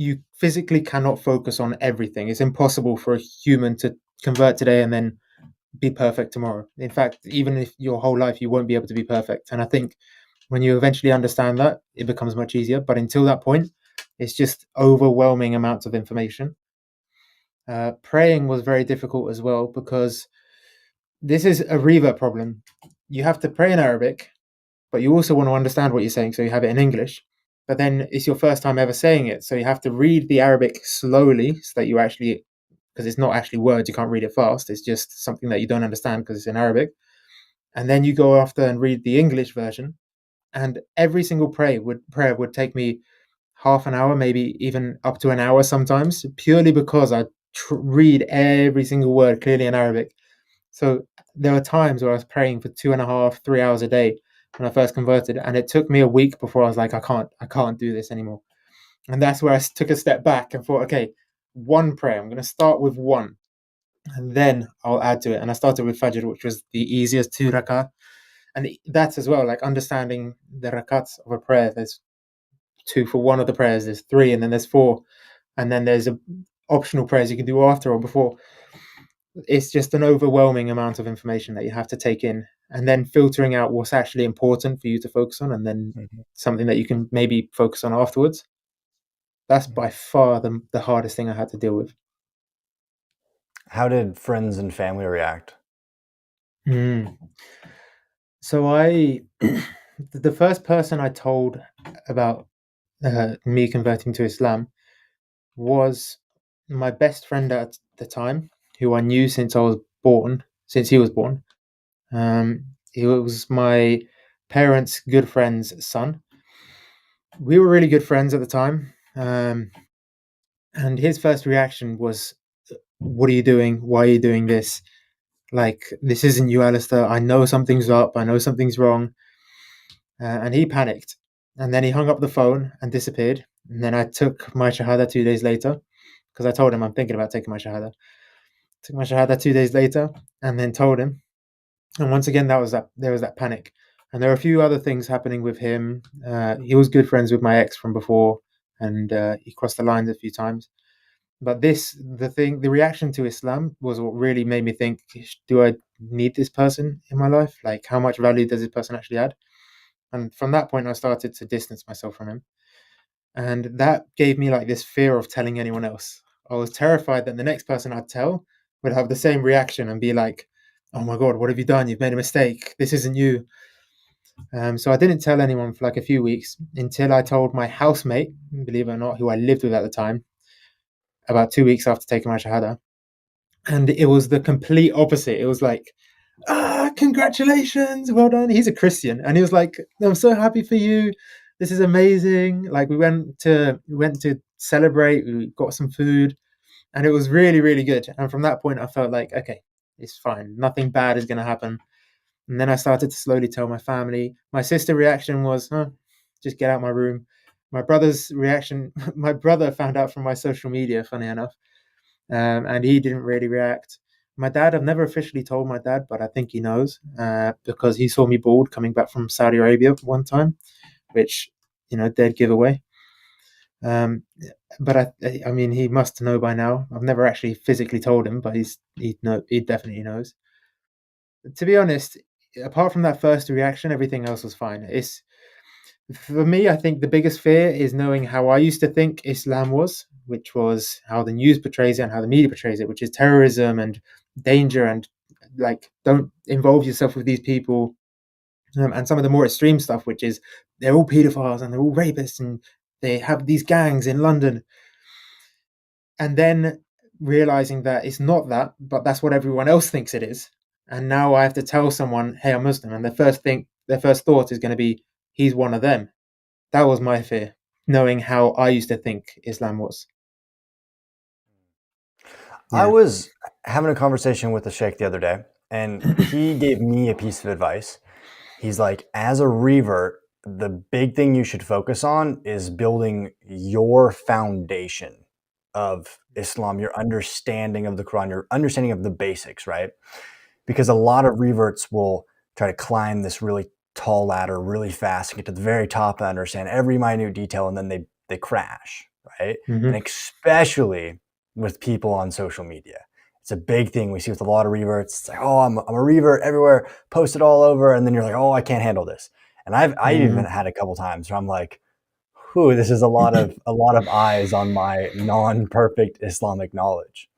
you physically cannot focus on everything. It's impossible for a human to convert today and then be perfect tomorrow. In fact, even if your whole life you won't be able to be perfect. And I think when you eventually understand that, it becomes much easier. But until that point, it's just overwhelming amounts of information. Praying was very difficult as well because this is a revert problem. You have to pray in Arabic, but you also want to understand what you're saying, so you have it in English. But then it's your first time ever saying it, so you have to read the Arabic slowly so that you actually, because it's not actually words, you can't read it fast. It's just something that you don't understand because it's in Arabic. And then you go after and read the English version, and every single prayer would take me half an hour, maybe even up to an hour sometimes, purely because I read every single word clearly in Arabic. So there were times where I was praying for 2.5, 3 hours a day when I first converted, and it took me a week before I was like, I can't do this anymore. And that's where I took a step back and thought, okay, one prayer. I'm going to start with one, and then I'll add to it. And I started with Fajr, which was the easiest 2 rakat, and that's as well like understanding the rakats of a prayer. There's two for one of the prayers. There's three, and then there's four, and then there's a optional prayers you can do after or before. It's just an overwhelming amount of information that you have to take in, and then filtering out what's actually important for you to focus on, and then something that you can maybe focus on afterwards. That's by far the hardest thing I had to deal with. How did friends and family react? So I, the first person I told about me converting to Islam was my best friend at the time, who I knew since he was born. He was my parents' good friend's son. We were really good friends at the time. And his first reaction was, "What are you doing? Why are you doing this? Like, this isn't you, Alistair. I know something's up. I know something's wrong." And he panicked. And then he hung up the phone and disappeared. And then I took my Shahada 2 days later because I told him I'm thinking about taking my Shahada. Took my Shahada 2 days later and then told him. And once again, there was that panic. And there are a few other things happening with him. He was good friends with my ex from before, and he crossed the lines a few times. But the reaction to Islam was what really made me think: do I need this person in my life? Like, how much value does this person actually add? And from that point, I started to distance myself from him, and that gave me like this fear of telling anyone else. I was terrified that the next person I'd tell would have the same reaction and be like, "Oh my god, what have you done? You've made a mistake. This isn't you." So I didn't tell anyone for like a few weeks until I told my housemate, believe it or not, who I lived with at the time, about 2 weeks after taking my shahada. And it was the complete opposite. It was like, congratulations, well done. He's a Christian, and he was like, I'm so happy for you. This is amazing. Like, we went to celebrate. We got some food, and it was really, really good. And from that point, I felt like, okay, it's fine. Nothing bad is going to happen. And then I started to slowly tell my family. My sister reaction was, just get out of my room. My brother's reaction, my brother found out from my social media, funny enough, and he didn't really react. My dad, I've never officially told my dad, but I think he knows because he saw me bald coming back from Saudi Arabia one time, which, dead giveaway. But I mean, he must know by now. I've never actually physically told him, but he definitely knows. To be honest, apart from that first reaction, everything else was fine. It's For me, I think the biggest fear is knowing how I used to think Islam was, which was how the news portrays it and how the media portrays it, which is terrorism and danger and like don't involve yourself with these people. And some of the more extreme stuff, which is they're all pedophiles and they're all rapists and they have these gangs in London. And then realizing that it's not that, but that's what everyone else thinks it is. And now I have to tell someone, hey, I'm Muslim, and their first thought is going to be, he's one of them. That was my fear, knowing how I used to think Islam was. I Yeah. was having a conversation with the sheikh the other day, and he gave me a piece of advice. He's like, as a revert, the big thing you should focus on is building your foundation of Islam, your understanding of the Quran, your understanding of the basics, right? Because a lot of reverts will try to climb this really tall ladder really fast and get to the very top and understand every minute detail, and then they crash. right? And Hmm. especially with people on social media. It's a big thing we see with a lot of reverts. It's like, oh, I'm a revert everywhere, post it all over, and then you're like, oh, I can't handle this. And I even Hmm. had a couple times where I'm like, whew, this is a lot of eyes on my non-perfect Islamic knowledge.